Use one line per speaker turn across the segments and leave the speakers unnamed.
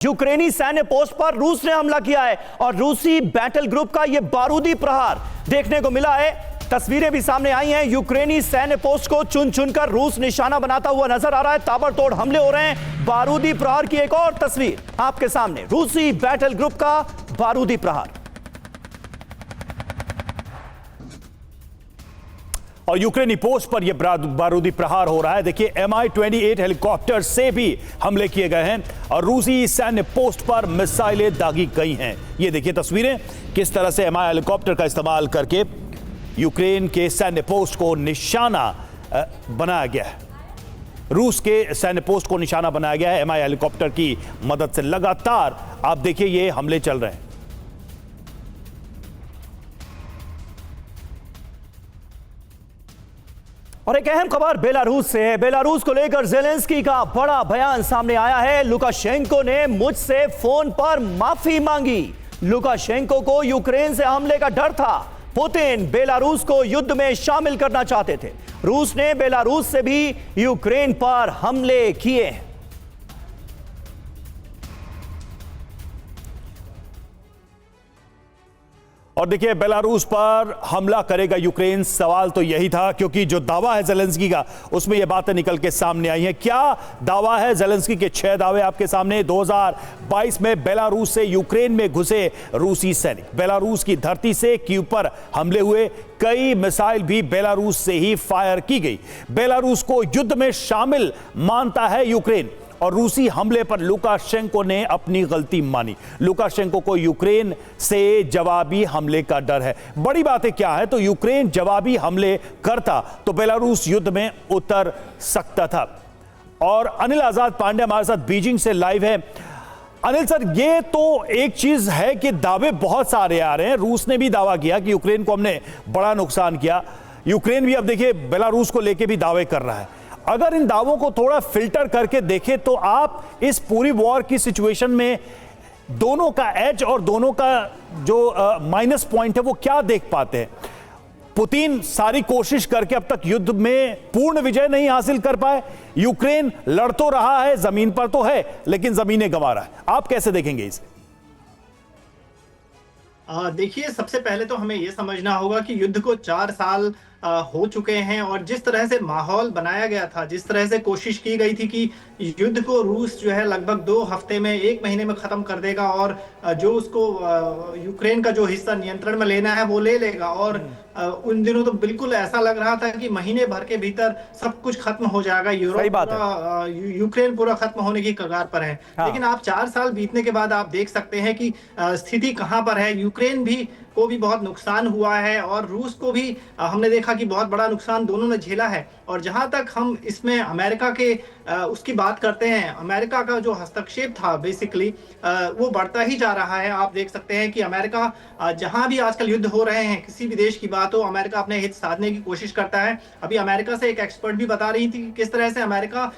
यूक्रेनी सैन्य पोस्ट पर रूस ने हमला किया है और रूसी बैटल ग्रुप का यह बारूदी प्रहार देखने को मिला है। तस्वीरें भी सामने आई हैं। यूक्रेनी सैन्य पोस्ट को चुन चुनकर रूस निशाना बनाता हुआ नजर आ रहा है। ताबड़तोड़ हमले हो रहे हैं। बारूदी प्रहार की एक और तस्वीर आपके सामने, रूसी बैटल ग्रुप का बारूदी प्रहार। और यूक्रेनी पोस्ट पर यह बारूदी प्रहार हो रहा है। देखिए Mi-28 हेलीकॉप्टर से भी हमले किए गए हैं और रूसी सैन्य पोस्ट पर मिसाइलें दागी गई हैं। ये देखिए तस्वीरें, किस तरह से Mi हेलीकॉप्टर का इस्तेमाल करके यूक्रेन के सैन्य पोस्ट को निशाना बनाया गया है। रूस के सैन्य पोस्ट को निशाना बनाया गया है Mi हेलीकॉप्टर की मदद से। लगातार आप देखिए ये हमले चल रहे हैं। और एक अहम खबर बेलारूस से है। बेलारूस को लेकर ज़ेलेंस्की का बड़ा बयान सामने आया है। लुकाशेंको ने मुझसे फोन पर माफी मांगी। लुकाशेंको को यूक्रेन से हमले का डर था। पुतिन बेलारूस को युद्ध में शामिल करना चाहते थे। रूस ने बेलारूस से भी यूक्रेन पर हमले किए हैं। और देखिए बेलारूस पर हमला करेगा यूक्रेन, सवाल तो यही था, क्योंकि जो दावा है ज़ेलेंस्की का उसमें ये बातें निकल के सामने आई हैं। क्या दावा है ज़ेलेंस्की के? 6 दावे आपके सामने। 2022 में बेलारूस से यूक्रेन में घुसे रूसी सैनिक, बेलारूस की धरती से कीव पर हमले हुए, कई मिसाइल भी बेलारूस से ही फायर की गई। बेलारूस को युद्ध में शामिल मानता है यूक्रेन और रूसी हमले पर लुकाशेंको ने अपनी गलती मानी। लुकाशेंको को यूक्रेन से जवाबी हमले का डर है। बड़ी बातें क्या है, तो यूक्रेन जवाबी हमले करता तो बेलारूस युद्ध में उतर सकता था। और अनिल आजाद पांडे हमारे साथ बीजिंग से लाइव है। अनिल सर, ये तो एक चीज है कि दावे बहुत सारे आ रहे हैं। रूस ने भी दावा किया कि यूक्रेन को हमने बड़ा नुकसान किया। यूक्रेन भी अब देखिए बेलारूस को लेकर भी दावे कर रहा है। अगर इन दावों को थोड़ा फिल्टर करके देखें तो आप इस पूरी वॉर की सिचुएशन में दोनों का एज और दोनों का जो माइनस पॉइंट है वो क्या देख पाते हैं? पुतिन सारी कोशिश करके अब तक युद्ध में पूर्ण विजय नहीं हासिल कर पाए। यूक्रेन लड़ तो रहा है, जमीन पर तो है, लेकिन जमीनें गंवा रहा है। आप कैसे देखेंगे इसे?
देखिए, सबसे पहले तो हमें यह समझना होगा कि युद्ध को 4 साल हो चुके हैं और जिस तरह से माहौल बनाया गया था, जिस तरह से कोशिश की गई थी कि युद्ध को रूस जो है लगभग 2 हफ्ते में, 1 महीने में खत्म कर देगा और जो उसको यूक्रेन का जो हिस्सा नियंत्रण में लेना है वो ले लेगा। और उन दिनों तो बिल्कुल ऐसा लग रहा था कि महीने भर के भीतर सब कुछ खत्म हो जाएगा। यूक्रेन पूरा खत्म होने की कगार पर है। हाँ। लेकिन आप 4 साल बीतने के बाद आप देख सकते हैं कि स्थिति कहां पर है। यूक्रेन को भी बहुत नुकसान हुआ है और रूस को भी हमने देखा कि बहुत बड़ा नुकसान दोनों ने झेला है। और जहां तक हम इसमें अमेरिका के उसकी बात करते हैं, अमेरिका का जो हस्तक्षेप था बेसिकली वो बढ़ता ही जा रहा है। आप देख सकते हैं कि अमेरिका जहां भी आजकल युद्ध हो रहे हैं, किसी भी देश की बात हो, अमेरिका अपने हित साधने की कोशिश करता है। अभी अमेरिका से एक एक्सपर्ट भी बता रही थी कि किस तरह से अमेरिका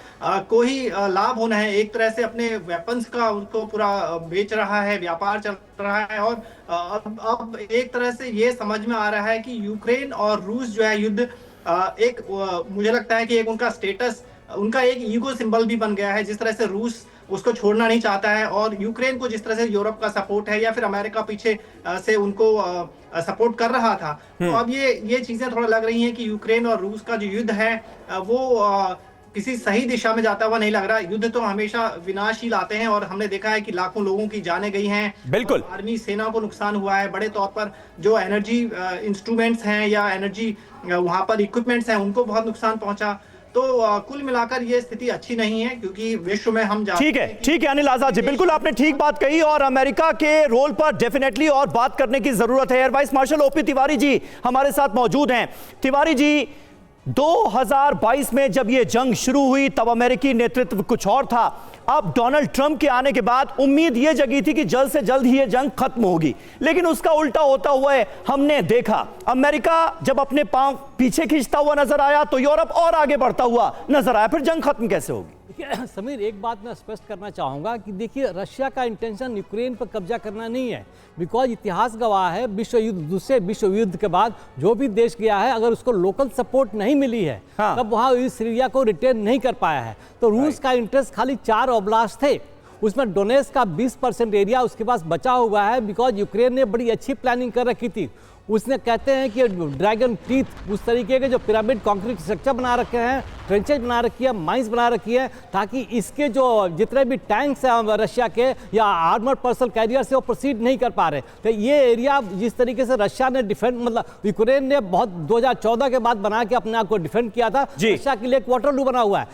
को ही लाभ होना है। एक तरह से अपने वेपन्स का उनको पूरा बेच रहा है, व्यापार चल रहा है। और अब एक तरह से ये समझ में आ रहा है कि यूक्रेन और रूस जो है युद्ध मुझे लगता है कि एक उनका स्टेटस, उनका एक ईगो सिंबल भी बन गया है। जिस तरह से रूस उसको छोड़ना नहीं चाहता है और यूक्रेन को जिस तरह से यूरोप का सपोर्ट है या फिर अमेरिका पीछे से उनको सपोर्ट कर रहा था, तो अब ये चीजें थोड़ा लग रही हैं कि यूक्रेन और रूस का जो युद्ध है वो किसी सही दिशा में जाता हुआ नहीं लग रहा। युद्ध तो हमेशा विनाश ही लाते हैं और हमने देखा है कि लाखों लोगों की जानें गई हैं। बिल्कुल, आर्मी सेना को नुकसान हुआ है बड़े तौर पर। जो एनर्जी इंस्ट्रूमेंट्स हैं या एनर्जी वहां पर इक्विपमेंट्स हैं उनको बहुत नुकसान पहुंचा। तो कुल मिलाकर ये स्थिति अच्छी नहीं है, क्योंकि विश्व में हम
ठीक है अनिल आजाद जी, बिल्कुल आपने ठीक बात कही और अमेरिका के रोल पर डेफिनेटली और बात करने की जरूरत है। Air vice marshal OP Tiwari ji हमारे साथ मौजूद हैं। तिवारी जी, 2022 में जब यह जंग शुरू हुई तब अमेरिकी नेतृत्व कुछ और था। अब डोनाल्ड ट्रंप के आने के बाद उम्मीद यह जगी थी कि जल्द से जल्द ही यह जंग खत्म होगी, लेकिन उसका उल्टा होता हुआ हमने देखा। अमेरिका जब अपने पांव पीछे खींचता हुआ नजर आया तो यूरोप और आगे बढ़ता हुआ नजर आया। फिर जंग खत्म कैसे होगी?
देखिए समीर, एक बात मैं स्पष्ट करना चाहूँगा कि देखिए रशिया का इंटेंशन यूक्रेन पर कब्जा करना नहीं है। बिकॉज इतिहास गवाह है, विश्व युद्ध, दूसरे विश्व युद्ध के बाद जो भी देश गया है, अगर उसको लोकल सपोर्ट नहीं मिली है तब वहाँ सीरिया को रिटेन नहीं कर पाया है। तो रूस का इंटरेस्ट खाली 4 ओब्लास्ट थे उसमें डोनेट्स्क का 20% एरिया उसके पास बचा हुआ है, बिकॉज यूक्रेन ने बड़ी अच्छी प्लानिंग कर रखी थी। उसने कहते हैं कि ड्रैगन टीथ उस तरीके के जो पिरामिड कंक्रीट स्ट्रक्चर बना रखे हैं, ट्रेंचेज बना रखी है, माइंस बना रखी है, ताकि इसके जो जितने भी टैंक्स हैं रशिया के या आर्मर्ड पर्सनल कैरियर से वो प्रोसीड नहीं कर पा रहे। तो ये एरिया जिस तरीके से रशिया ने डिफेंड मतलब यूक्रेन ने बहुत 2014 के बाद बना के अपने आप को डिफेंड किया था, रशिया के लिए एक वाटरलू बना हुआ है।